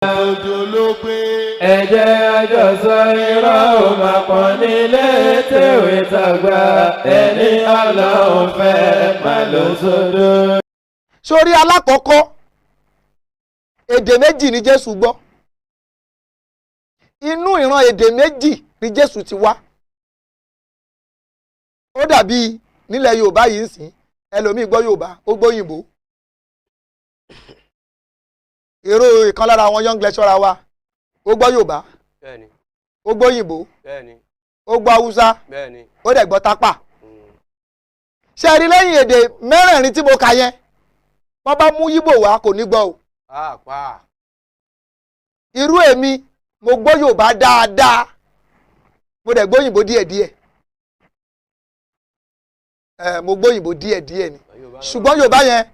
Ojú ló gbé. Ẹ jẹ́ àjọsọ irọ́ ò máa pọ̀ nílé tèwé tàgbà ẹni Ọlọ́run fẹ́ máa lọ sódò. Sórí alákọ̀ọ́kọ́ èdè méjì ni Jésù gbọ́. Inú ìran èdè méjì ni Jésù ti wá. Ó dàbí nílẹ̀ Yorùbá yìí ń sìn ẹlòmíì gbọ́ Yorùbá ó gbọ́ òyìnbó. Èrò ìkan lára àwọn young lecturer wa ó gbọ́ Yorùbá ó gbọ́ òyìnbó ó gbọ́ Haúsá ó dẹ̀ gbọ́ tápà. Ṣé ẹ rí lẹ́yìn èdè mẹ́rẹ̀ẹ̀rin tí mo kà yẹn wọ́n bá mú Yíbò wá kò ní gbọ́ o. Irú èmi mo gbọ́ Yorùbá dáadáa mo dẹ̀ gbọ́ òyìnbó díẹ̀díẹ̀. Mo gbọ́ òyìnbó díẹ̀díẹ̀ ni ṣùgbọ́n Yorùbá yẹn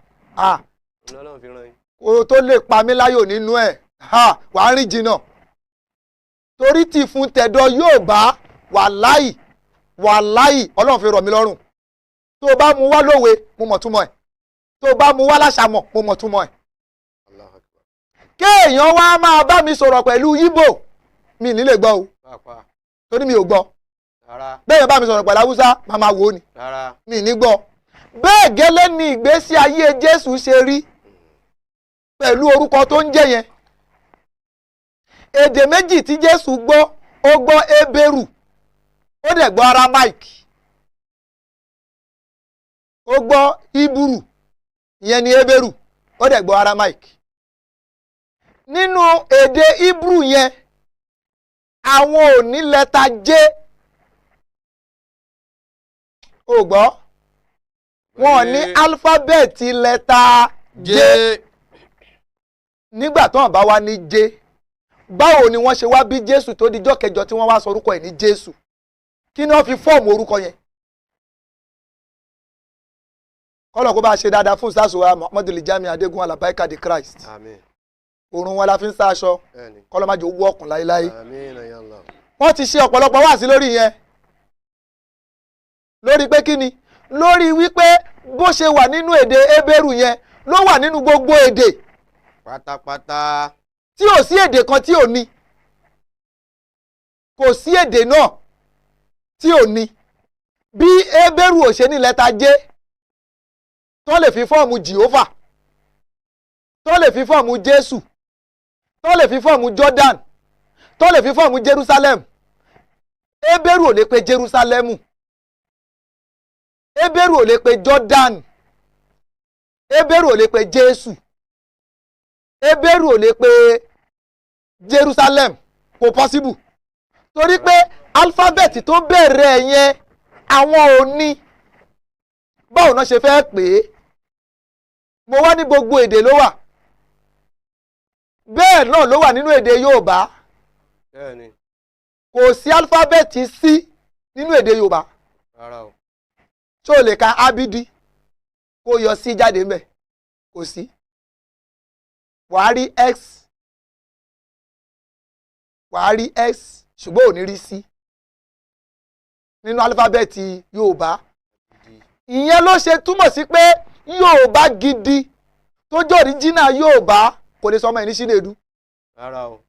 o tó lè pa mí láyò nínú ẹ̀ wàá rìn jìnnà torí tí fún tẹ̀dọ̀ Yorùbá wàláì Ọlọ́run fi rọ̀ mí lọ́rùn. Tó o bá mu wá lówe mo mọ̀ túmọ̀ ẹ̀ tó o bá mu wá láṣàmọ̀ mo mọ̀ túmọ̀ ẹ̀. Kéèyàn wá máa bá mi sọ̀rọ̀ pẹ̀lú Yíbò mi ní lè gbọ́ o torí mi ò gbọ́. Bẹ́ẹ̀ bá mi sọ̀rọ̀ pẹ̀lú Haúsá máa máa wò ó ni mi ní gbọ́. Bẹ́ẹ̀ gẹ́lẹ́ ni ìgbésí ayé Jésù ṣe rí pẹ̀lú orúkọ tó ń jẹ́ yẹn. Èdè méjì tí Jésù gbọ́ ó gbọ́ Hébérù ó dẹ̀ gbọ́ Aramaic ó gbọ́ Híbúrù ìyẹn ni Hébérù ó dẹ̀ gbọ́ Aramaic. Nínú èdè Híbúrù yẹn àwọn ò ní lẹ́tà J ó gbọ́ wọn ò ní álífábẹ́ẹ̀tì lẹ́tà J. Nígbà tó hàn bá wá ní J báwo ni wọ́n ṣe wá bí Jésù tó dijọ́ kẹjọ tí wọ́n wá sọ orúkọ ẹ̀ ní Jésù kí ni wọ́n fi fọ́ọ̀mù orúkọ yẹn. Kọ́lọ̀ kó bá ṣe dáadáa fún sásùwà Muhammadu Lijami Adégún Alabaika the Christ. Òrùn wọn la fi ń sáṣọ kọ́lọ̀ má jẹ́ owó ọkùn láéláé. Wọ́n ti ṣe ọ̀pọ̀lọpọ̀ wáàsí lórí yẹn lórí pé kí ni lórí wípé bó ṣe wà nínú èdè Hébérù yẹn ló wà nínú gbogbo èdè Pátápátá. tí ò sí èdè kan tí ò ní kò sí èdè náà tí ò ní. Bí Hébérù ò ṣe ní lẹ́tà J tó lè fi fọ́ọ̀mù Jehovah tó lè fi fọ́ọ̀mù Jésù tó lè fi fọ́ọ̀mù Jordan tó lè fi fọ́ọ̀mù Jerusalem. Hébérù ò lè pe Jerusalemu Hébérù ò lè pe Jordan Hébérù ò lè pe Jésù Hébérù ò lè pe Jerusalem kò possible torí pé alifábẹ́ẹ̀tì tó bẹ̀rẹ̀ yẹn àwọn ò ní. Báwo náà ṣe fẹ́ pè é mo wá ní gbogbo èdè ló wà bẹ́ẹ̀ náà ló wà nínú èdè Yorùbá kò sí alifábẹ́ẹ̀tì sí nínú èdè Yorùbá tó lè ka abidi kó yọ sí jáde ńbẹ̀ kò sí. Wàá rí X wàá rí X ṣùgbọ́n ò ní rí sí nínú alifábẹ́ẹ̀tì Yorùbá. Ìyẹn ló ṣe túmọ̀ sí pé Yorùbá gidi tó jẹ́ òríjínà Yorùbá kò lè sọmọ ẹ̀ ní Ṣínédú. Rárá o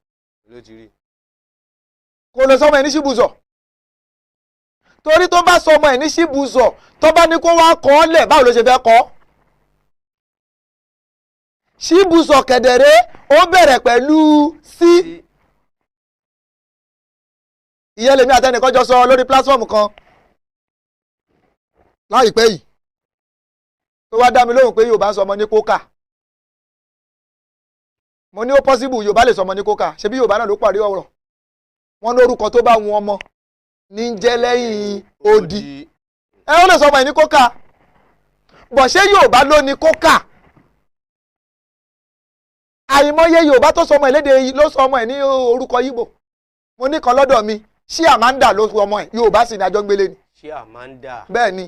ló ti rí. Kò lè sọmọ ẹ̀ ní Ṣíbùsọ̀ torí tó bá sọmọ ẹ̀ ní Ṣíbùsọ̀ tó bá ní kó wá kọ́ ọ́ lẹ̀ báwo ló ṣe fẹ́ kọ́. Ṣíbùsọ̀ kẹ̀dẹ̀rẹ́ ó bẹ̀rẹ̀ pẹ̀lú sí. Ìyẹn lèmi àtẹnìkan jọ sọ lórí platform kan láìpẹ́ yìí tó wá dá mi lóhùn pé Yorùbá ń sọ ọmọ ní kókà. Mo ní ó possible Yorùbá lè sọ ọmọ ní kókà ṣebí Yorùbá náà ló parí ọ̀rọ̀ wọn ní orúkọ tó bá wọn ọmọ ní jẹ́ lẹ́yìn odi ó lè sọ ọmọ ẹ̀ ní kókà bọ̀ ṣé Yorùbá ló ní kókà. Àìmọye Yorùbá tó sọ ọmọ ẹ̀ lédè ló sọ ọmọ ẹ̀ ní orúkọ Yíbò. Mo ní kan lọ́dọ̀ mi ṣé Amanda ló sọ ọmọ ẹ̀ Yorùbá sì ní àjọgbélé ni. Ṣé Amanda. Bẹ́ẹ̀ ni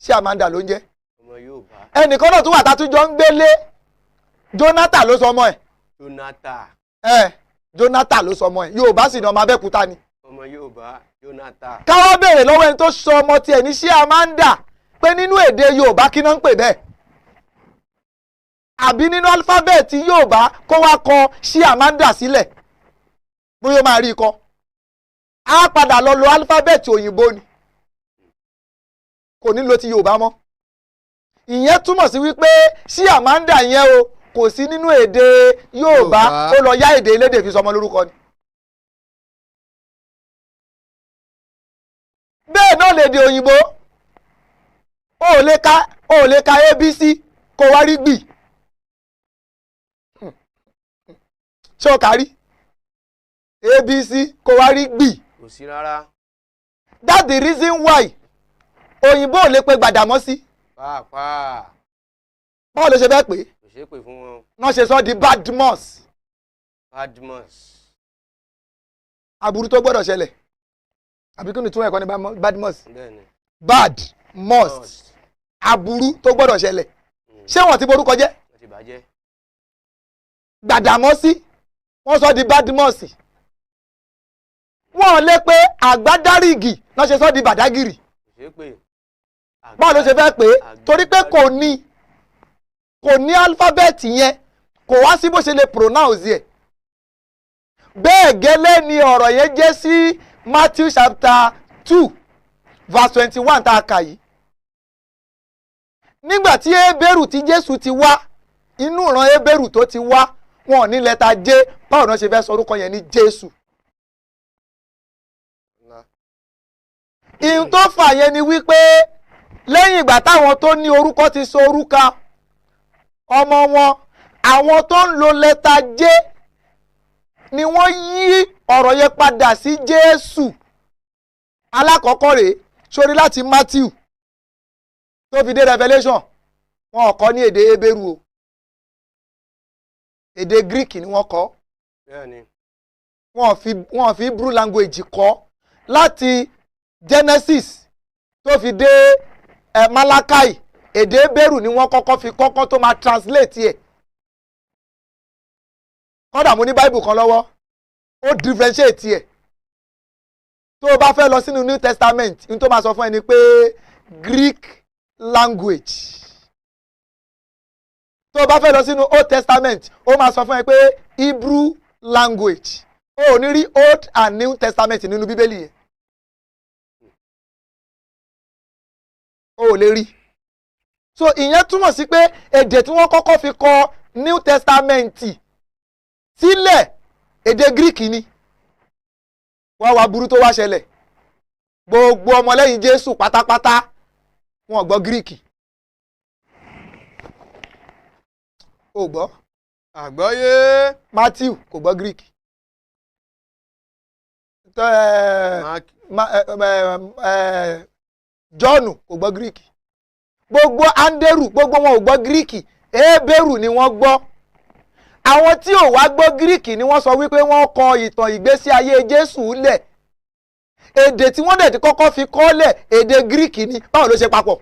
ṣé Amanda ló ń jẹ́. Ọmọ Yorùbá. Ẹnìkan náà tún wà tátújọ ń gbélé Jonathan ló sọ ọmọ ẹ̀. Jonathan ló sọ ọmọ ẹ̀ Yorùbá sì ní ọmọ Abẹ́òkúta ni. Ọmọ Yorùbá Jonathan. Káwọ́ béèrè lọ́wọ́ ẹni tó sọ ọmọ tiẹ̀ ní ṣé Amanda pé nínú èdè Yorùbá kí náà ń pè bẹ́ẹ̀. àbí nínú alifábẹ́ẹ̀tì Yorùbá kó wá kọ Chimamanda sílẹ̀ bóyá ó máa rí i kọ á padà lọ lo alifábẹ́ẹ̀tì òyìnbó ni kò ní lo ti Yorùbá mọ́ ìyẹn túmọ̀ sí wípé Chimamanda yẹn o kò sí nínú èdè Yorùbá ó lọ yá èdè elédè fi sọmọ lórúkọ ni. bẹ́ẹ̀ náà lèdè òyìnbó ó lè ka ABC kó wá rí gbì ṣé o kárí ABC kó wá rí gbì. kò sí rárá. that's the reason why òyìnbó ò lè pe Gbàdámọ́sí. pàápàá. báwo ló ṣe fẹ́ pè é. kò ṣeé pè fún wọn. wọ́n ṣe sọ di Badmus. Badmus. aburú tó gbọ́dọ̀ ṣẹlẹ̀ àbí kí ni tún ẹ̀kọ́ ní Badmus. bẹ́ẹ̀ni. Badmus aburú tó gbọ́dọ̀ ṣẹlẹ̀ ṣé wọ́n ti borúkọ jẹ́. wọ́n ti bàjẹ́. Gbàdámọ́sí wọ́n sọ di Badmus. wọ́n lé pé Àgbádárìgì náà ṣe sọ di Bàdágìrì. kò ṣeé pè. báwo ló ṣe fẹ́ pè é torí pé kò ní alifábẹ́ẹ̀tì yẹn kò wá sí bó ṣe lè pronounce ẹ̀. bẹ́ẹ̀ gẹ́lẹ́ ni ọ̀rọ̀ yẹn jẹ́ sí Matthew chapter 2 verse 21 tá a kà yìí. nígbà tí Hébérù tí Jésù ti wá inú ìran Hébérù tó ti wá wọn ò ní lẹ́tà J báwo náà ṣe fẹ́ sọ orúkọ yẹn ní Jésù. ìhun tó fà yẹn ni wípé lẹ́yìn ìgbà táwọn tó ní orúkọ ti so orúkọ ọmọ wọn àwọn tó ń lo lẹ́tà J ni wọ́n yí ọ̀rọ̀ yẹn padà sí Jésù. alákọ̀ọ́kọ́ rèé sórí láti Matthew tó fi dé Revelation wọn ò kọ́ ní èdè Hébérù o èdè Greek ni wọ́n kọ́. bẹ́ẹ̀ni. wọn ò fi Hebrew language kọ́ láti Genesis tó fi dé Malachi èdè Hébérù ni wọ́n kọ́kọ́ fi kọ́kọ́ tó máa translate ẹ̀. kọ́dà mo ní Bible kan lọ́wọ́ ó differentiate ẹ̀. tó o bá fẹ́ lọ sínú New Testament ní tó máa sọ fún ẹ ni pé Greek language. tó o bá fẹ́ lọ sínú Old Testament ó máa sọ fún ẹ pé Hebrew language. o ò ní rí Old and New Testament nínú Bíbélì yẹn. o ò lè rí. so ìyẹn túmọ̀ sí pé èdè tí wọ́n kọ́kọ́ fi kọ New Testament sílẹ̀ èdè Greek ni. wọ́n wá burú tó wá ṣẹlẹ̀ gbogbo ọmọlẹ́yìn Jésù pátápátá wọn gbọ́ Greek. o gbọ́. àgbọ́yé. Matthew kò gbọ́ Greek. John kò gbọ́ Greek. gbogbo Anderu gbogbo wọn ò gbọ́ Greek. Hébérù ni wọ́n gbọ́. àwọn tí ò wá gbọ́ Greek ni wọ́n sọ wípé wọ́n kọ ìtàn ìgbésí ayé Jésù lẹ̀. èdè tí wọ́n dẹ̀ ti kọ́kọ́ fi kọ́ lẹ̀ èdè Greek ni báwo ló ṣe papọ̀.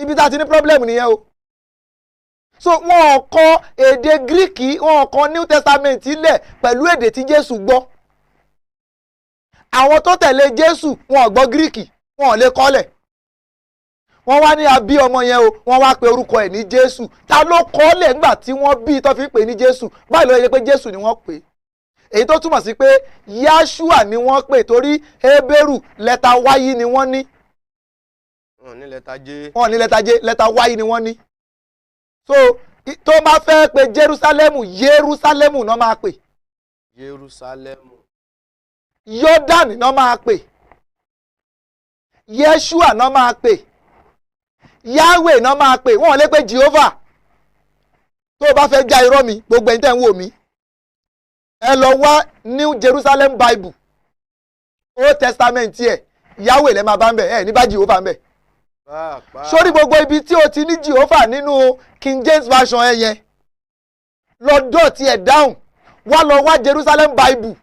ibi tá a ti ní problem nìyẹn o. so wọn ò kọ èdè Greek wọn ò kọ New Testament lẹ̀ pẹ̀lú èdè tí Jésù gbọ́. àwọn tó tẹ̀lé Jésù wọn ò gbọ́ Greek wọn ò lè kọ́lẹ̀. wọ́n wá ní abí ọmọ yẹn o wọ́n wá pe orúkọ ẹ̀ ní Jésù. ta ló kọ́lẹ̀ nígbà tí wọ́n bí tó fi ń pè ní Jésù báyìí ló yẹ pé Jésù ni wọ́n pè. èyí tó túmọ̀ sí pé Yáṣúà ni wọ́n pè torí Hébérù lẹ́tà wáyí ni wọ́n ní. wọ́n ní lẹ́tà J. wọ́n ní lẹ́tà J lẹ́tà wáyí ni wọ́n ní. so tó máa fẹ́ pe Jerúsálẹ́mù Yerúsálẹ́mù náà máa pè. Jerúsálẹ́mù. Yọ́dánì náà máa pè. Yẹ́ṣúà náà máa pè. Yahweh náà máa pè. wọ́n lè pe Jehovah. tó o bá fẹ́ já irọ́ mi gbogbo ẹ̀yin tẹ́ ń wò mí ẹ lọ wá New Jerusalem Bible Old Testament ẹ̀ Yahweh lẹ́ máa bá ń bẹ̀ ẹ̀ ní bá Jehovah ń bẹ̀. sórí gbogbo ibi tí o ti ní Jehovah nínú King James Version ẹ yẹn lọ dọ̀tí ẹ̀ dáhùn wá lọ wá Jerusalem Bible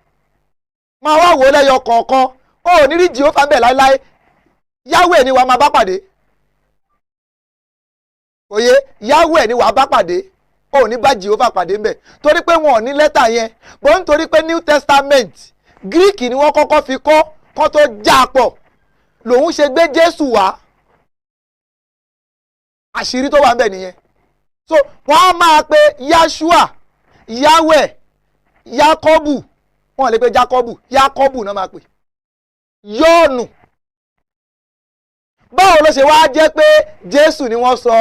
máa wá wò ó lẹ́yọ kọ̀ọ̀kan ó ò ní rí Jehovah ń bẹ̀ láéláé Yahweh ni wàá máa bá pàdé. òye Yahweh ni wàá bá pàdé ò ní bá Jehovah pàdé ń bẹ̀ torí pé wọn ò ní lẹ́tà yẹn bó ń torí pé New Testament Greek ni wọ́n kọ́kọ́ fi kọ́ kó tó já pọ̀ lòun ṣe gbé Jésù wá àṣírí tó wà ńbẹ̀ nìyẹn. So wọ́n á máa pe Yashua, Yahweh, Yakobu, wọ́n lè pe Jacobu, Yakobu náà máa pè, Yọ́ọ̀nù. Báwo ló ṣe wá jẹ́ pé Jésù ni wọ́n sọ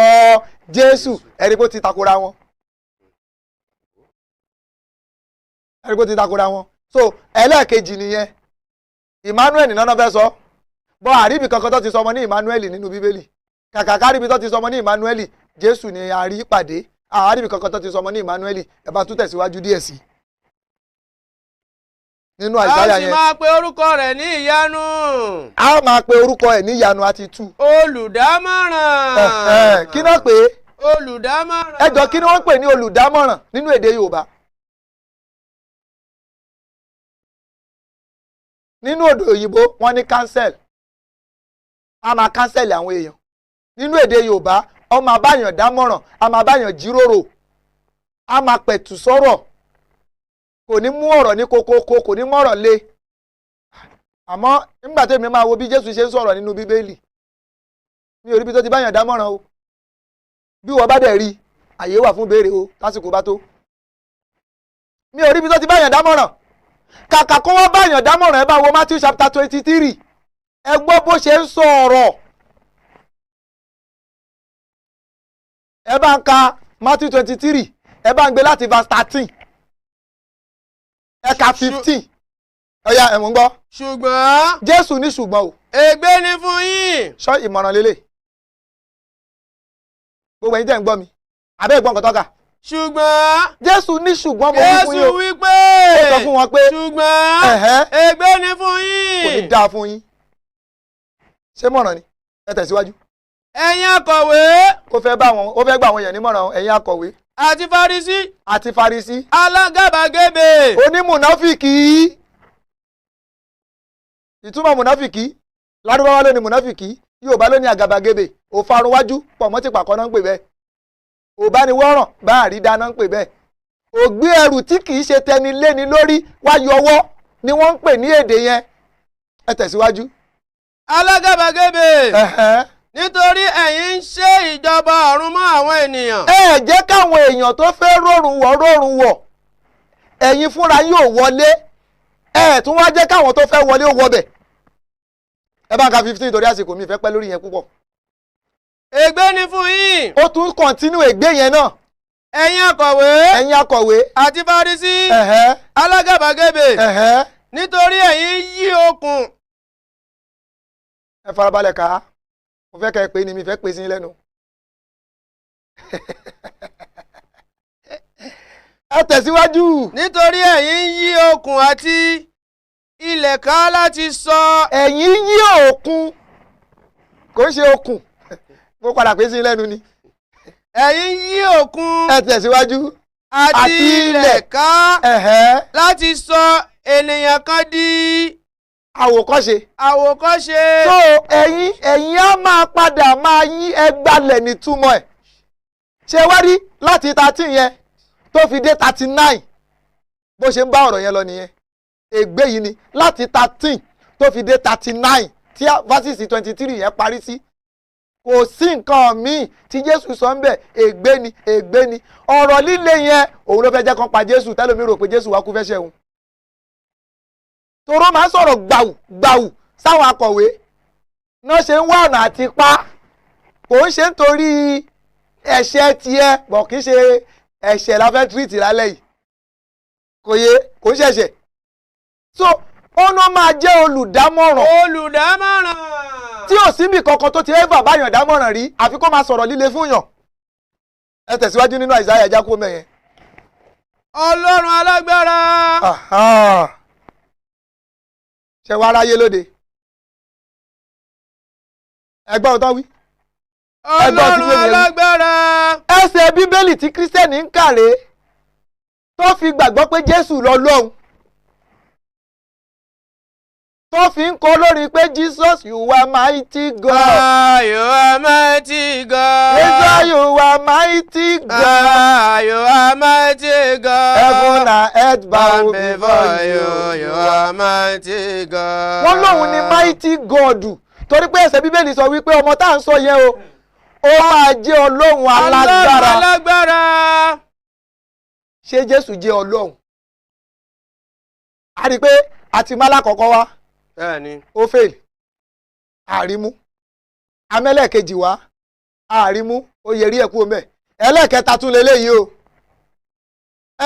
Jésù? Ẹ̀rí kó ti takora wọn. Ẹ̀rí kó ti takora wọn. So ẹlẹ́ẹ̀kejì nìyẹn. Emmanuel nínú fẹ́ sọ. Bọ́ àríbi kankan tó ti sọmọ ní Emmanuel nínú Bíbélì. Kàkà káríbi tó ti sọmọ ní Emmanuel, Jésù ni a rí pàdé. Àríbi kankan tó ti sọmọ ní Emmanuel, ẹ bá tún tẹ̀síwájú díẹ̀ sí. Nínú Àìsáyà yẹn. A sì máa pe orúkọ rẹ̀ ní ìyanu. A máa pe orúkọ ẹ̀ ní ìyanu àti tú. Olùdámọ̀ràn. Kí náà pé? Olùdámọ̀ràn. Ẹ jọ kí ni wọ́n ń pè ní olùdámọ̀ràn nínú èdè Yorùbá? Nínú èdè òyìnbó wọ́n ní cancel. A máa cancel àwọn èèyàn. Nínú èdè Yorùbá ó máa báyàn dámọ̀ràn, a máa báyàn jíròrò, a máa pẹ̀tù sọ̀rọ̀, kò ní mú ọ̀rọ̀ ní kokoko, kò ní mọ̀rọ̀ lé. Àmọ́ nígbà tí èmi máa wo bí Jésù ṣe ń sọ̀rọ̀ nínú Bíbélì, mi ò rí bí tó ti báyàn dámọ̀ràn o. Bí wọ́n bá dẹ̀ rí, àyè wà fún béèrè o lásìkò bá tó. Mi ò rí bí tó ti báyàn dámọ̀ràn. Kàkà kó wọ́n báyàn dámọ̀ràn, ẹ bá wo Matthew chapter 23. Ẹ gbọ́ bó ṣe ń sọ ọ̀rọ̀. Ẹ bá ń ka Matthew 23, ẹ bá ń gbé láti verse 13. Ẹ ka 15. Ọ̀ya ẹ̀ mú ń gbọ́. Ṣùgbọ́n. Jésù ní ṣùgbọ́n o. Ègbé ni fún yín. Ṣọ́ ìmọ̀ràn lélẹ̀. Gbogbo ẹ̀yin tẹ́ ń gbọ́ mi. Àbẹ́ ìgbọ́n kan tọ́ka. Ṣùgbọ́n. Jésù ní ṣùgbọ́n mo wí fún yín o. Jésù wí pé. Ó sọ fún wọn pé. Ṣùgbọ́n. Ègbé ni fún yín. Kò ní dáa fún yín. Ṣé mọ̀ràn ni? Ẹ tẹ̀síwájú. Ẹ̀yin akọ̀wé. Ó fẹ́ gbà àwọn èèyàn nímọ̀ràn, ẹ̀yin akọ̀wé. Àti Farisí. Àti Farisí. Alágàbàgebè. Onímùnáfìkì. Ìtumọ̀ mùnáfìkì. Lárúbáwá ló ní mùnáfìkì. Yorùbá ló ní àgàbàgebè. Òfarunwájú pọ̀ mọ́ ti pàkọ́ náà ń pè bẹ́ẹ̀. Òbániwọ́ràn bá àrídá náà ń pè bẹ́ẹ̀. Ògbé ẹrù tí kì í ṣe tẹni léni lórí wá yọwọ́ ni wọ́n ń pè ní èdè yẹn. Ẹ tẹ̀síwájú. Alágàbàgebè. Nítorí ẹ̀yin ń ṣe ìjọba ọ̀run mọ́ àwọn ènìyàn. Ẹ jẹ́ káwọn èèyàn tó fẹ́ rọrùn wọ̀. Ẹ̀yin fúnra yóò wọlé. Ẹ tún wá jẹ́ káwọn tó fẹ́ wọlé ó wọbẹ̀. Ẹ bá ń ka 15 torí àsìkò mi fẹ́ pẹ́ lórí yẹn púpọ̀. Ègbé ni fún yín. Ó tún kọ̀ntínú ègbé yẹn náà. Ẹ̀yin akọ̀wé. Ẹ̀yin akọ̀wé. Àti Farisí. Alágàbàgebè. Nítorí ẹ̀yin yí okùn. Ẹ farabalẹ̀ ká. Mo fẹ́ kẹ́ ẹ pé ni mi fẹ́ pè sí lẹ́nu. Ẹ tẹ̀síwájú. Nítorí ẹ̀yin yí okùn àti ilẹ̀ ká láti sọ. Ẹ̀yin yí òkun. Kò ń ṣe okùn. Mo padà pè sí lẹ́nu ni. Ẹ̀yin yí òkun. Ẹ tẹ̀síwájú. Àti ilẹ̀ ká láti sọ ènìyàn kan di àwòkọ́ṣe. Àwòkọ́ṣe. So ẹ̀yin á máa padà máa yí ẹgbàlẹ̀ nítumọ̀ ẹ̀. Ṣé wá rí láti 13 yẹn tó fi dé 39 bó ṣe ń bá ọ̀rọ̀ yẹn lọ nìyẹn. Ègbé yìí ni láti 13 tó fi dé 39 tí verses 23 yẹn parí sí. Kò sí nǹkan míì tí Jésù sọ ń bẹ̀, ègbé ni. Ọ̀rọ̀ líle yẹn òun ló fẹ́ jẹ́ kán pa Jésù, tẹ́lómi rò pé Jésù wá kú fẹ́ ṣẹ̀hún. Toró máa ń sọ̀rọ̀ gbàù sáwọn akọ̀wé náà ṣe ń wá ọ̀nà àti pa. Kò ń ṣe nítorí ẹ̀ṣẹ̀ tiẹ̀ bọ̀ kì í ṣe ẹ̀ṣẹ̀ la fẹ́ tírìtì lálẹ́ yìí. Kò ń ṣẹ̀ṣẹ̀. So ọ̀nà máa jẹ́ olùdámọ̀ràn. Tí ò síbì kankan tó ti ẹ́fà báyàn dámọ̀ràn rí àfi kó máa sọ̀rọ̀ líle fún yàn. Ẹ tẹ̀síwájú nínú Àìsáyà ẹja kó mẹ́yẹn. Ọlọ́run alágbára. Ṣé wàá ráyé lóde? Ẹgbọ́n ọ̀tọ́ wí. Ọlọ́run alágbára. Ẹsẹ̀ Bíbélì tí Kírísítẹ́nì ń kàrè tó fi gbàgbọ́ pé Jésù lọ́lọ́run. Tó fi ń kọ lórí pé Jesus you are mighty God. You are mighty God. Jesus you are mighty God. You are mighty God. Heaven and earth bow before you. You are mighty God. Wọ́n lóhun ni mighty God. Torí pé ẹsẹ̀ Bíbélì sọ wípé ọmọ tá à ń sọ yẹn o ó máa jẹ́ ọlọ́run alágbára. Ṣé Jésù jẹ́ ọlọ́run? A rí i pé àti mọ́lá kọ̀ọ̀kan wá ó fail àrímú, amẹ́lẹ́kejì wá àrímú ó yẹrí ẹ̀kú omi ẹ̀. Ẹlẹ́ẹ̀kẹta tún leléyìí o,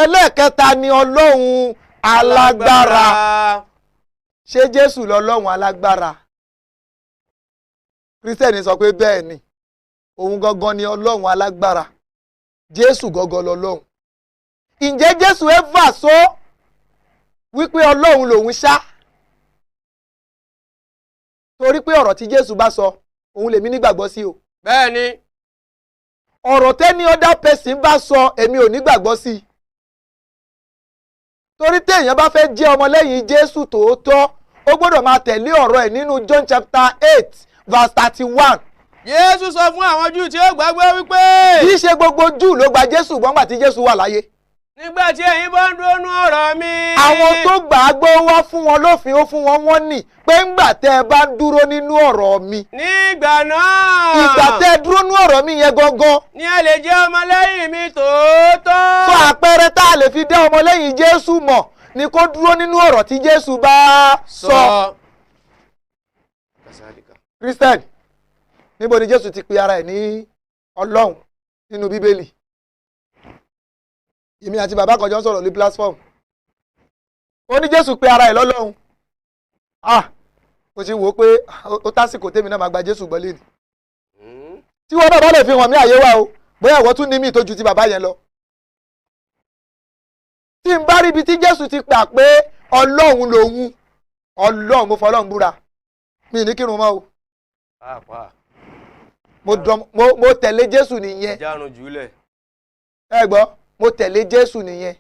ẹlẹ́ẹ̀kẹta ni ọlọ́run alágbára. Ṣé Jésù lọ́lọ́run alágbára? Kírísítẹ́nì sọ pé bẹ́ẹ̀ ni, òun gangan ni ọlọ́run alágbára, Jésù gangan lọ́lọ́run. Ǹjẹ́ Jésù ẹ́fà sọ wípé ọlọ́run lòun ṣá? Torí pé ọ̀rọ̀ tí Jésù bá sọ òun lèmi nígbàgbọ́ sí o. Bẹ́ẹ̀ ni. Ọ̀rọ̀ tẹ́ni other person bá sọ èmi ò nígbàgbọ́ sí. Torí téèyàn bá fẹ́ jẹ́ ọmọlẹ́yìn Jésù tòótọ́ ó gbọ́dọ̀ máa tẹ̀lé ọ̀rọ̀ ẹ̀ nínú John chapter 8 verse 31. Jésù sọ fún àwọn Júù tí ó gbàgbọ́ wípé. Kì í ṣe gbogbo Júù ló gba Jésù gbọ́ngbà tí Jésù wà láyé. Nígbà tí ẹ̀yin bá ń dúró nú ọ̀rọ̀ mi. Àwọn tó gbà á gbọ́ wá fún wọn lófin ó fún wọn wọ́n nì pé ńgbà tẹ́ ẹ bá ń dúró nínú ọ̀rọ̀ mi. Nígbà náà. Ìgbà tẹ́ ẹ dúró nínú ọ̀rọ̀ mi yẹn gangan. Ni ẹ lè jẹ́ ọmọlẹ́yìn mi tòótọ́. Sọ àpẹẹrẹ tá a lè fi dá ọmọlẹ́yìn Jésù mọ̀ ni kó dúró nínú ọ̀rọ̀ tí Jésù bá sọ. Christian, níbo ni Jésù ti pe ara ẹ̀ ní Ọlọ́run nínú Bíbélì? Èmi àti bàbá kan jọ ń sọ̀rọ̀ lórí platform. Ó ní Jésù pe ara ẹ̀ lọ́lọ́run. Mo ti wò ó pé ó tásìkò tèmi náà máa gba Jésù gbọ́ lẹ́nu. Tí wọ́n náà bá lè fi hàn mí àyè wa o, bóyá ìwọ tún ní mí tó ju ti bàbá yẹn lọ. Tí n bá rí ibi tí Jésù ti pà pé Ọlọ́run lòun, Ọlọ́run mo fọlọ́run búra, mi ní kírun mọ́ o. Mo tẹ̀lé Jésù nìyẹn. Ẹ gbọ́, mo tẹ̀lé Jésù nìyẹn.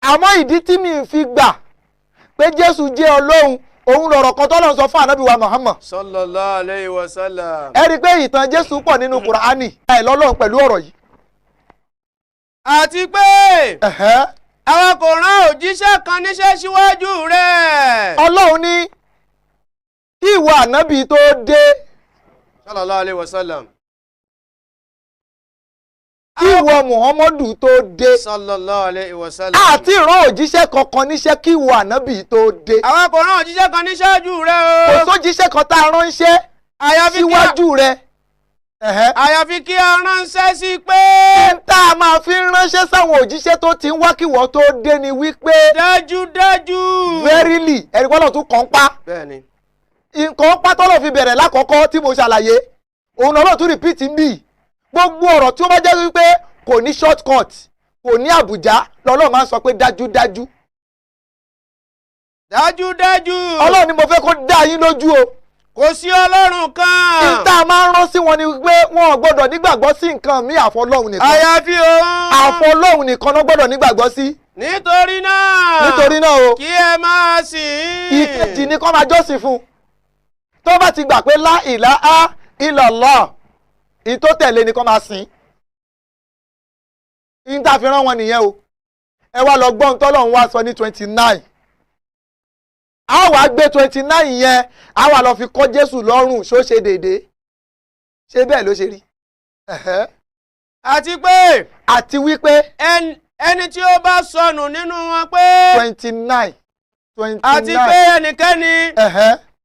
Àmọ́ ìdí tí mi fi gbà pé Jésù jẹ́ Ọlọ́run òun lọ̀rọ̀ kan tọ́lọ́run sọ fún ànábì wa Muhammad. Sallallahu alayhi wa sallam. Ẹ rí i pé ìtàn Jésù pọ̀ nínú Kùránì ẹ̀ lọ́lọ́run pẹ̀lú ọ̀rọ̀ yìí. Àti pé àwọn kò rán òjíṣẹ́ kan níṣẹ́ síwájú rẹ̀. Ọlọ́run ní kí ìwọ ànábì tó dé. Sallallahu alayhi wa sallam. Kí ìwọ Muhammadu tó dé. Sallallahu alayhi wa sallam. Àti ìran òjíṣẹ́ kankan níṣẹ́ kí ìwọ ànábì tó dé. Àwọn kò rán òjíṣẹ́ kan níṣáájú rẹ̀ o. Kò sójíṣẹ́ kan tá a ránṣẹ́ síwájú rẹ̀. Àyàfi kí a ránṣẹ́ sí pé. Tá a máa fi ránṣẹ́ sáwọn òjíṣẹ́ tó ti ń wá kí ìwọ tó dé ni wípé. Dájúdájú. Verily, ẹ̀rí gbọ́dọ̀ tún kàn pa. Bẹ́ẹ̀ni. Nǹkan pátọ́lọ̀ fi bẹ̀rẹ̀ lákọ̀ọ́kọ́ tí mo ṣàlàyé òun náà tún repeat ń bì. Gbogbo ọ̀rọ̀ tí ó bá jẹ́ wípé kò ní short cut kò ní àbùjá lọ́lọ́run máa ń sọ pé dájúdájú. Dájúdájú. Ọlọ́run ni mo fẹ́ kó dá yín lójú o. Kò sí ọlọ́run kan. Ìta máa ń rán sí wọn ni pé wọn ò gbọ́dọ̀ nígbàgbọ́ sí nǹkan míì àfọlọ́run nìkan. Àyàfi òun. Àfọlọ́run nìkan náà gbọ́dọ̀ nígbàgbọ́ sí. Nítorí náà. O. Kí ẹ máa sìn. Ìkejì ni kó máa jọ́sìn fún. Tó bá ti gbà pé lá ilaha illallah ìtó tẹ̀lé ni kó máa sìn. Ìta fi rán wọn nìyẹn o. Ẹ wá lọ gbọ́n tọ́lọ́run wá sọ ní 29. A wá gbé 29 yẹn a wá lọ fi kọ́ Jésù lọ́rùn ṣó ṣe déédéé. Ṣé bẹ́ẹ̀ ló ṣe rí? Àti wípé ẹni tí ó bá sọnù nínú wọn pé. 29. Àti pé ẹnikẹ́ni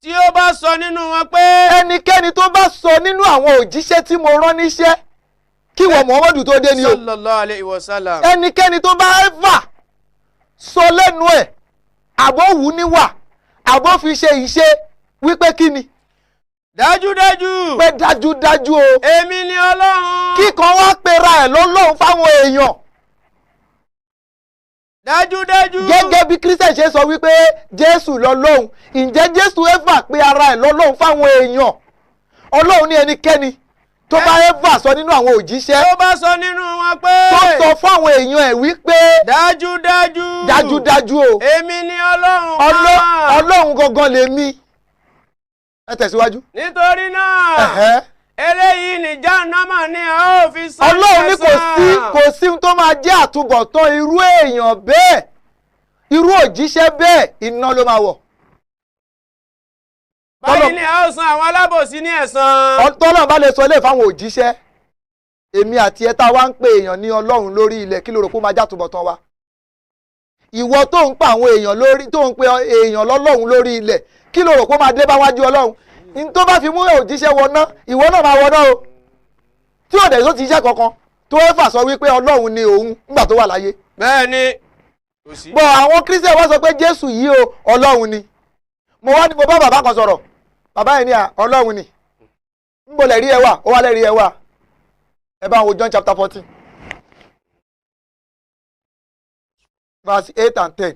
tí ó bá sọ nínú wọn pé. Ẹnikẹ́ni tó bá sọ nínú àwọn òjíṣẹ́ tí mo rán níṣẹ́ kí wọ́n Muhammadu tó dé ni o. Sallallahu alayhi wa sallam. Ẹnikẹ́ni tó bá ẹ́fà sọ lẹ́nu ẹ̀ àbọ̀ wù níwà àbọ̀ fi ṣe ìṣe wípé kí ni. Dájúdájú. Pé dájúdájú o. Èmi ni Ọlọ́run. Kíkan wá pera ẹ̀ lọ́lọ́run fáwọn èèyàn. Dájúdájú. Gẹ́gẹ́ bí Christian ṣe sọ wípé Jésù lọ́lọ́run. Ǹjẹ́ Jésù ẹ́fà pé ara ẹ̀ lọ́lọ́run fáwọn èèyàn? Ọlọ́run ní ẹnikẹ́ni tó bá ẹ́fà sọ nínú àwọn òjíṣẹ́. Tó bá sọ nínú wọn pé. Tó sọ fún àwọn èèyàn ẹ̀ wípé. Dájúdájú. Dájúdájú o. Èmi ni Ọlọ́run. Ọlọ́run gangan lèmi. Ẹ tẹ̀síwájú. Nítorí náà. Eléyìí ni Jánámà ni a ó fi san. Ọlọ́run ní kò sí ohun tó máa jẹ́ àtúbọ̀tán irú èèyàn bẹ́ẹ̀ irú òjíṣẹ́ bẹ́ẹ̀ iná ló máa wọ̀. báyìí ni a ó san àwọn alábòsí ní ẹ̀san. tọ́lọ́run bá lè sọ ilé fáwọn òjíṣẹ́ èmi àti ẹ tá a wá ń pe èèyàn ní ọlọ́run lórí ilẹ̀ kí ló rò pé ó máa jàtúbọ̀tán wa. ìwọ tó ń pa àwọn èèyàn lórí tó ń pe èèyàn lọ́lọ́run lórí ilẹ̀ kí ló rò pé ó máa dé bá wájú ọlọ́run. ní tó bá fi mú òjíṣẹ́ wọná ìwọ náà máa wọná o. tí òde tó ti iṣẹ́ kankan tó fà sọ wípé ọlọ́run ni òun nígbà tó wà láyé. bẹ́ẹ̀ ni. bọ̀ àwọn kírísítẹ̀ wọ́n sọ pé jésù yìí o ọlọ́run ni. mo bá bàbá kan sọ̀rọ̀ bàbá yẹn ní ọlọ́run ni. ń bolẹ̀ rí ẹ wà ó wá lẹ́rí ẹ wà. ẹ bá wo John chapter 14 verse 8 and 10.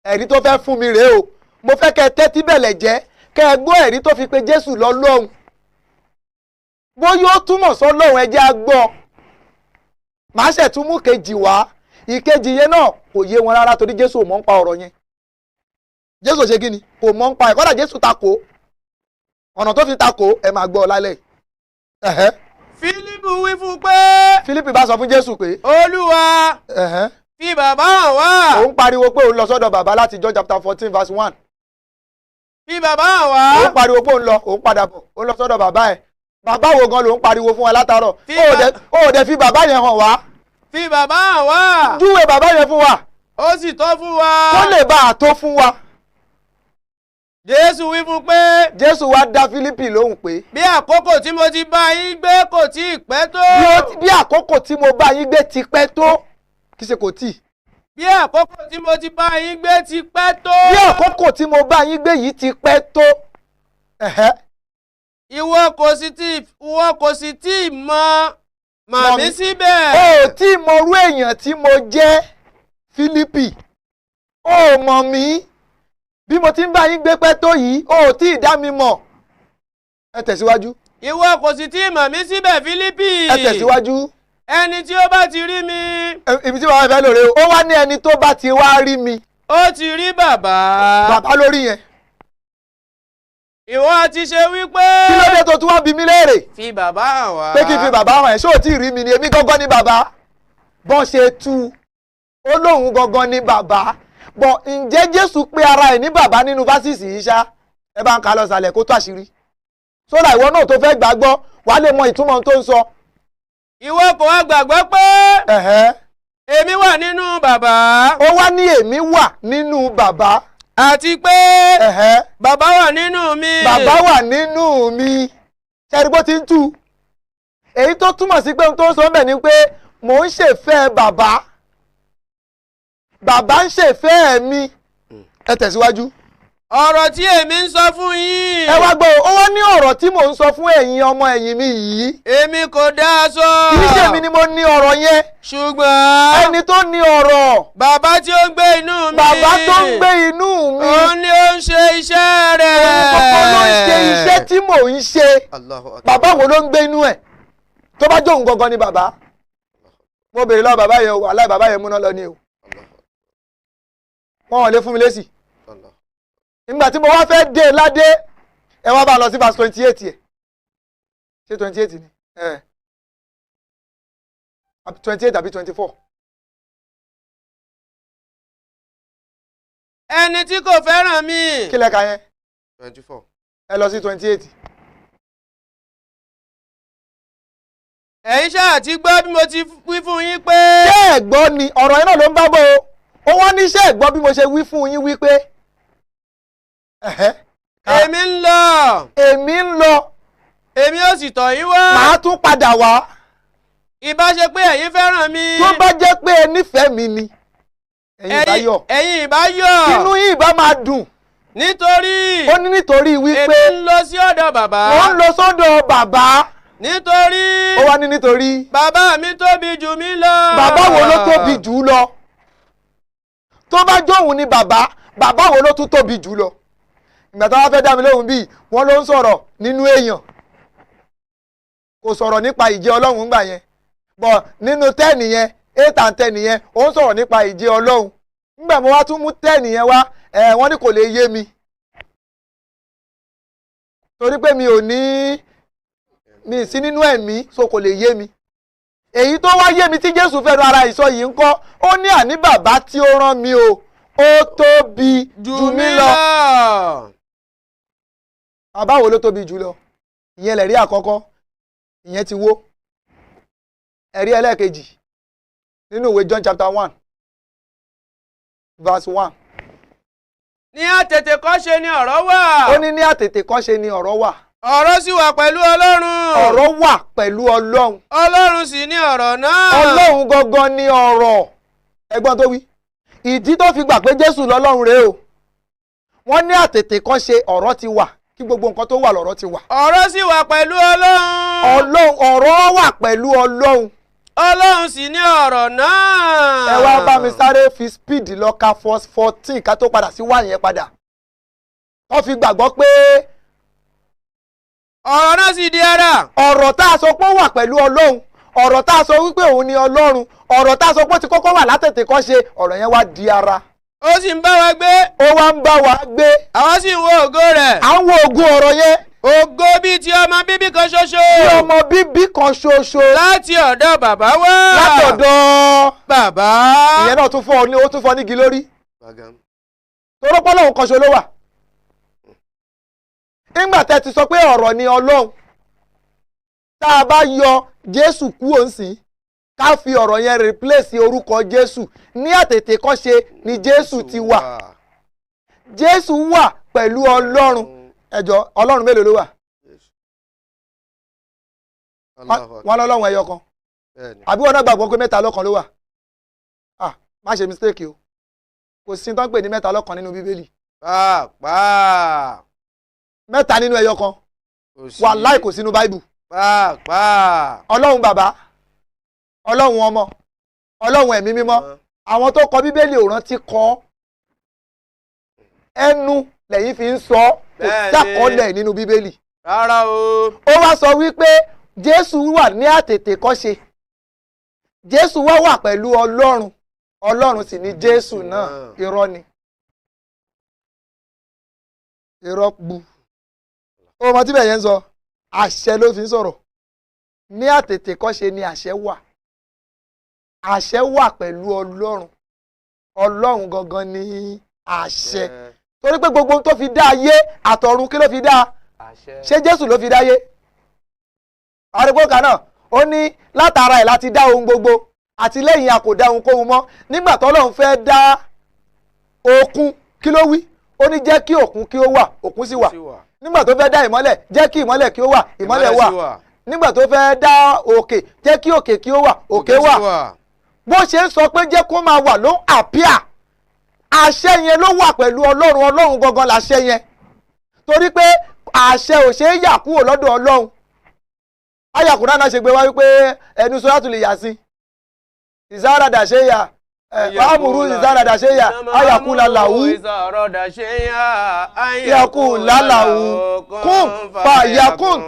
ẹ̀rí tó fẹ́ fún mi rèé o mo fẹ́ kẹ́ ẹ tẹ́tí bẹ̀lẹ̀ jẹ́ kẹ́ ẹ gbọ́ ẹ̀rí tó fi pe jésù lọ́lọ́run. bóyá ó túmọ̀ sọ́lọ́run ẹ jẹ́ á gbọ́. màá ṣẹ̀tún mú kejì wá ìkejì yẹn náà kò yé wọn rárá torí jésù ò mọ̀ ń pa ọ̀rọ̀ yẹn. jésù ṣe kí ni kò mọ̀ ń pa ẹ̀ kọ́dà jésù takò ọ̀nà tó fi takò ẹ̀ máa gbọ́ lálẹ́. Fílípù wí fún pé. Fílípù bá sọ fún jésù pé. olúwa fi bàbá hàn wá. òun pariwo pé òun lọ sọ́dọ̀ bàbá láti John chapter 14 verse 1. fi bàbá hàn wá. òun pariwo pé òun padà bọ̀ òun lọ sọ́dọ̀ bàbá ẹ̀. bàbá wo gan lòun pariwo fún wa látàárọ̀. ó dẹ̀ fi bàbá yẹn hàn wá. fi bàbá hàn wá. júwe bàbá yẹn fún wa. ó sì tó fún wa. kó lè bá a tó fún wa. jésù wí fún pé. jésù wá dá Fílípì lóhùn pé. bí àkókò tí mo ti bá yín gbé kò tí ì pẹ́ tó. bí àkókò tí mo bá yín gbé ti pẹ́ tó kì í ṣe kò tí. bí àkókò tí mo ti bá yín gbé ti pẹ́ tó. bí àkókò tí mo bá yín gbé yìí ti pẹ́ tó. ìwọ kò sì tí ì mọ̀ mí síbẹ̀. o ò tí ì mọrú èèyàn tí mo jẹ́ Fílípì. o ò mọ̀ mí. bí mo ti ń bá yín gbé pẹ́ tó yìí o ò tí ì dá mi mọ̀. ẹ tẹ̀síwájú. ìwọ kò sì tí ì mọ̀ mí síbẹ̀ Fílípì. ẹ tẹ̀síwájú. ẹni tí ó bá ti rí mi. ibi tí bàbá fẹ́ lòrè o. ó wá ní ẹni tó bá ti wá rí mi. ó ti rí bàbá. bàbá lórí yẹn. ìwọ ti ṣe wípé. kí ló dé tó tún wá bí mi léèrè. fi bàbá hàn wá. pé kí n fi bàbá hàn ẹ́ ṣé ò tí ì rí mi ni èmi gangan ni bàbá. bọ́n ṣe tú ó lóun gangan ni bàbá. bọ̀ ǹjẹ́ jésù pé ara ẹ̀ ní bàbá nínú fásitì yìí ṣá ẹ bá ń ka lọ sàlẹ̀ kó tó àṣírí. sódà ìwọ náà tó fẹ́ gbàgbọ́ wàá lè mọ ìtumọ̀ ohun tó ń sọ. ìwọ kò wá gbàgbọ́ pé. èmi wà nínú bàbá. ó wá ní èmi wà nínú bàbá. àti pé. bàbá wà nínú mi. bàbá wà nínú mi. ṣẹ́rí bó ti ń tú. èyí tó túmọ̀ sí pé ohun tó ń sọ bẹ́ẹ̀ ni pé mò ń ṣèfẹ́ bàbá. bàbá ń ṣèfẹ́ mi. ẹ tẹ̀síwájú. ọ̀rọ̀ tí èmi ń sọ fún yín. ẹ wá gbọ́ ó wá ní ọ̀rọ̀ tí mò ń sọ fún ẹ̀yin ọmọ ẹ̀yìn mi yìí. èmi kò dá sọ. kì í ṣe mi ni mo ní ọ̀rọ̀ yẹn. ṣùgbọ́n. ẹni tó ní ọ̀rọ̀. bàbá tí ó ń gbé inú mi. bàbá tó ń gbé inú mi. òun ni ó ń ṣe iṣẹ́ rẹ̀. òun ló ń ṣe iṣẹ́ tí mò ń ṣe. bàbá wo ló ń gbé inú ẹ̀. tó bá jóun gangan ni bàbá. mo béèrè lọ́wọ́ bàbá yẹn o aláì bàbá yẹn múná lọ ni o. wọn ò lè fún mi lésì. nígbà tí mo wá fẹ́ dé ládé ẹ wá bá lọ sí verse 28 ẹ̀ ṣé 28 ni 28 àbí 24. ẹni tí kò fẹ́ràn mi. kí lẹ́ka yẹn 24. ẹ lọ sí 28. ẹ̀yin ṣáà ti gbọ́ bí mo ti wí fún yín pé. ṣé ẹ gbọ́ ni ọ̀rọ̀ yẹn náà ló ń bá bọ̀ o ó wá ní ṣé ẹ gbọ́ bí mo ṣe wí fún yín wípé. èmi ń lọ. èmi ń lọ. èmi ò sì tọ̀ yín wá. màá tún padà wá. ìbá ṣe pé ẹ̀yin fẹ́ràn mi. tó bá jẹ́ pé ẹ nífẹ̀ẹ́ mi ni ẹ̀yin ìbá yọ̀. ẹ̀yin ìbá yọ̀. inú yín ìbá máa dùn. nítorí. ó ní nítorí wípé. èmi ń lọ sí ọ̀dọ̀ bàbá. mo ń lọ sọ́dọ̀ bàbá. nítorí. ó wá ní nítorí. bàbá mi tóbi jù mí lọ. bàbá wo ló tóbi jù lọ. tó bá jóun ni bàbá wo ló tún tóbi jù lọ. ìgbà tó wá fẹ́ dá mi lóhùn bíi wọ́n ló ń sọ̀rọ̀ nínú èèyàn kò sọ̀rọ̀ nípa ìjẹ́ ọlọ́run ńgbà yẹn bọ̀ nínú 10 yẹn 8 and 10 yẹn ó ń sọ̀rọ̀ nípa ìjẹ́ ọlọ́run ńgbà mo wá tún mú 10 yẹn wá wọ́n ní kò lè yé mi torí pé mi sí nínú ẹ̀mí so kò lè yé mi èyí tó wá yé mi tí Jésù fẹ́ ara ìsọ yìí ń kọ́ ó ní àní bàbá tí ó rán mi o ó tóbi jù mí lọ. àbáwo ló tóbi jùlọ ìyẹn lẹ̀rí àkọ́kọ́ ìyẹn ti wó. ẹ̀rí ẹlẹ́ẹ̀kejì nínú ìwé John chapter 1 verse 1. ní àtètèkọ́ṣe ni ọ̀rọ̀ wà. ó ní àtètèkọ́ṣe ni ọ̀rọ̀ wà. ọ̀rọ̀ sì wà pẹ̀lú Ọlọ́run. ọ̀rọ̀ wà pẹ̀lú Ọlọ́run. Ọlọ́run sì ni ọ̀rọ̀ náà. Ọlọ́run gangan ni ọ̀rọ̀. ẹgbọ́n tó wí. ìdí tó fi gbà pé Jésù lọ́lọ́run rèé o. wọ́n ní àtètèkọ́ṣe ọ̀rọ̀ ti wà kí gbogbo nǹkan tó wà lọ́rọ̀ ti wà. ọ̀rọ̀ sì wà pẹ̀lú Ọlọ́run. ọ̀rọ̀ wà pẹ̀lú Ọlọ́run. Ọlọ́run sì ni ọ̀rọ̀ náà. ẹ wá bá mi sáré fi speed lọ ka verse 14 ká tó padà sí wá yẹn padà. wọ́n fi gbàgbọ́ pé ọ̀rọ̀ náà sì di ara. ọ̀rọ̀ tá a sọ pé ó wà pẹ̀lú Ọlọ́run, ọ̀rọ̀ tá a sọ wípé òun ni Ọlọ́run, ọ̀rọ̀ tá a sọ pé ó ti kọ́kọ́ wà látètèkọ́ṣe, ọ̀rọ̀ yẹn wá di ara. ó sì ń bá wa gbé. ó wá ń bá wa gbé. àwa sì ń wo ògo rẹ̀. à ń wo ògo ọ̀rọ̀ yẹn. ògo bíi ti ọmọ bíbí kan ṣoṣo. tí ọmọ bíbí kan ṣoṣo. láti ọ̀dọ̀ bàbá wá. látọ̀dọ̀ bàbá. ìyẹn náà tún fọ́ ọ ní ó tún fọ́ nígi lórí. torópọ́ lòun kan ṣo ló wà. nígbà tẹ́ ti sọ pé ọ̀rọ̀ ni Ọlọ́run, tá a bá yọ Jésù kúrò ńsìn ká fi ọ̀rọ̀ yẹn replace orúkọ Jésù, ní àtètèkọ́ṣe ni Jésù ti wà. Jésù wà pẹ̀lú Ọlọ́run. ẹjọ́ Ọlọ́run mélòó ló wà? wọ́n lọ́lọ́run ẹyọ kan àbí wọn náà gbàgbọ́ pé mẹ́ta lọ́kan ló wà? má ṣe mistake o, kò sí tán pè ní mẹ́ta lọ́kan nínú Bíbélì. pàápàá. mẹ́ta nínú ẹyọ kan wàláì kò sínú Báíbù. pàápàá. Ọlọ́run bàbá, Ọlọ́run ọmọ, Ọlọ́run ẹ̀mí mímọ́. àwọn tó kọ Bíbélì ò rántí kọ, ẹnu lẹ́yìn fi ń sọ, kò sàkọọ́lẹ̀ nínú Bíbélì. rárá o. ó wá sọ wípé Jésù wà ní àtètèkọ́ṣe, Jésù wà pẹ̀lú Ọlọ́run, Ọlọ́run sì ni Jésù náà. irọ́ ni, irọ́ bu. ọmọ tí bẹ́ẹ̀ yẹn ń sọ àṣẹ ló fi ń sọ̀rọ̀. ní àtètèkọ́ṣe ni àṣẹ wà. àṣẹ wà pẹ̀lú Ọlọ́run, Ọlọ́run gangan ni àṣẹ. torí pé gbogbo ohun tó fi dá ayé àtọ̀run kí ló fi dá? ṣé Jésù ló fi dá ayé? àrùgbókà náà ó ní látara ẹ̀ láti dá ohun gbogbo, àti lẹ́yìn a kò dá ohunkóhun mọ́. nígbà tọ́lọ́run fẹ́ dá òkun kí ló wí? ó ní jẹ́ kí òkun kí ó wà, òkun sì wà. nígbà tó fẹ́ dá ìmọ́lẹ̀, jẹ́ kí ìmọ́lẹ̀ kí ó wà, ìmọ́lẹ̀ wà. nígbà tó fẹ́ dá òkè, jẹ́ kí òkè kí ó wà, òkè wà. bó ṣe ń sọ pé jẹ́ kó máa wà ló ń àpíà. àṣẹ yẹn ló wà pẹ̀lú Ọlọ́run, Ọlọ́run gangan làṣẹ yẹn. torí pé àṣẹ ò ṣe é yà kúrò lọ́dọ̀ Ọlọ́run. ayàkùnrin náà ṣe gbé wá wípé ẹnu sọ́yà tún lè yà sí. ìzára dàṣẹ́ yà wàhámùrú ìzára dàṣẹ́ yà ayàkú làlàwú yàkú làlàwú kún fàyàkún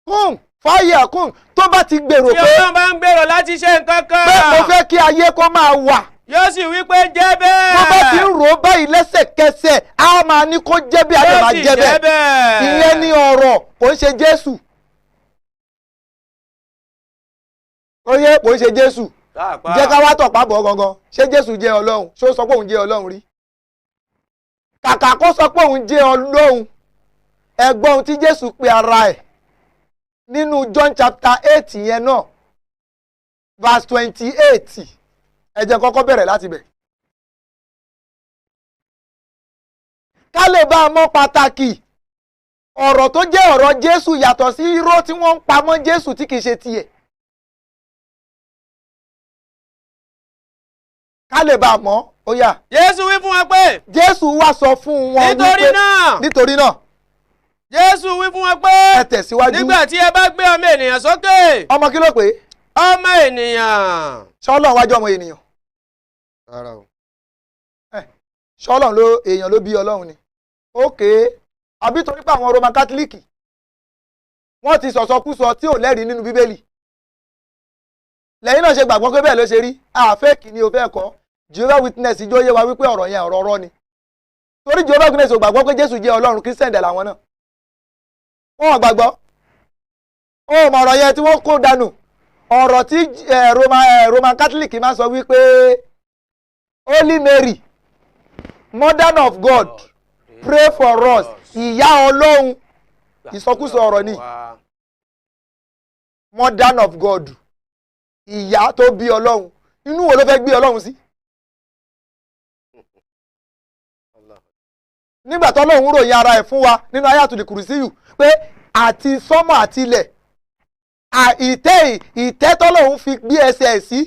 kún fàyàkún. tó bá ti gbèrò pé tí Ọlọ́run bá ń gbèrò láti ṣe nǹkan kan, pé mo fẹ́ kí ayé kó máa wà, yóò sì wí pé jẹ́ bẹ́ẹ̀. tó bá ti ń rò ó báyìí lẹ́sẹ̀kẹsẹ̀ á máa ní kó jẹ́ bí àdé máa jẹ́ bẹ́ẹ̀. ìyẹn ni ọ̀rọ̀, kò ń ṣe Jésù. oyè kò ń ṣe Jésù. jẹ́ ká wá tọ̀pá bọ̀ gangan. ṣé Jésù jẹ́ Ọlọ́run? ṣó sọ pé òun jẹ́ Ọlọ́run rí? kàkà kó sọ pé òun jẹ́ Ọlọ́run, ẹ̀gbọ́n ohun tí Jésù pe ara ẹ̀ nínú John chapter 8 yẹn náà verse 28. ẹ jẹ́ kọ́kọ́ bẹ̀rẹ̀ láti bẹ̀. ká lè bá a mọ̀ pàtàkì ọ̀rọ̀ tó jẹ́ ọ̀rọ̀ Jésù yàtọ̀ sí irọ́ tí wọ́n ń pamọ́ Jésù tí kìí ṣe tiẹ̀. ká lè bá a mọ̀ ó yá. Jésù wí fún wọn pé. Jésù wá sọ fún wọn wípé nítorí náà. Jésù wí fún wọn pé. ẹ tẹ̀síwájú. nígbà tí ẹ bá gbé ọmọ ènìyàn sókè. ọmọ kí ló pé? ọmọ ènìyàn. ṣọ́lọ́run wájú ọmọ ènìyàn. rárá o. ṣọ́lọ́run ló èèyàn ló bí Ọlọ́run ni. ókè àbí torí pé àwọn Roman Catholic wọ́n ti sọ̀sọkúsọ tí ò lẹ́rìí nínú Bíbélì. lẹ́yìn náà ṣe gbàgbọ́ pé bẹ́ẹ̀ ló ṣe rí. àfẹ́ẹ̀kì ni o fẹ́ kọ́. Jehovah Witness ijó yé wa wípé ọ̀rọ̀ yẹn ọ̀rọ̀ ọ̀rọ̀ ni. torí Jehovah Witness ò gbàgbọ́ pé Jésù jẹ́ Ọlọ́run, Christian dẹ̀ làwọn náà. wọ́n gbàgbọ́. ó mọ ọ̀rọ̀ yẹn tí wọ́n kó dànù. ọ̀rọ̀ tí Roman Catholic máa sọ wípé Holy Mary, Mother of God, pray for us. ìyá ọlọ́run ìsọkúsọ ọ̀rọ̀ ni mother of God ìyá tó bí ọlọ́run inú wo ló fẹ́ gbé ọlọ́run sí. nígbà tó ọlọ́run ròyìn ara ẹ̀ fún wa nínú ayatul kursiyu pé àti sọ́mọ̀ àti ilẹ̀ ìtẹ́ tọ́lọ́run fi gbé ẹsẹ̀ ẹ̀ sí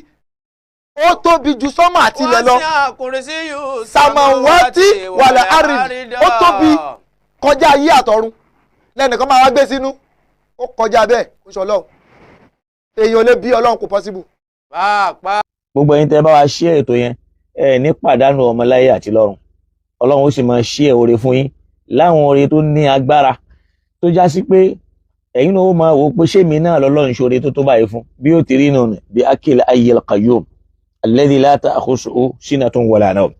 ó tóbi ju sọ́mọ̀ àti ilẹ̀ lọ. samawati wàlẹ̀ àrídì ó tóbi kọjá ayé àtọ̀run lẹ́nìkan máa wá gbé sínú ó kọjá bẹ́ẹ̀ kó sọ ọlọ́run èèyàn lè bí ọlọ́run kò possible. gbogbo ẹ̀yin tẹ́ bá wa ṣí ètò yẹn ẹ ní pàdánù ọmọláyé àti lọ́run ọlọ́run ó sì máa ṣí ẹ̀ oore fún yín láwọn oore tó ní agbára tó já sí pé ẹ̀yin náà ó máa wò ó pé ṣé mi náà lọ́lọ́run ṣoore tó tó báyìí fún bí ó ti rí nù bí akil ayyil qayyum alladhi la ta'khusuhu sinatun wala nawm.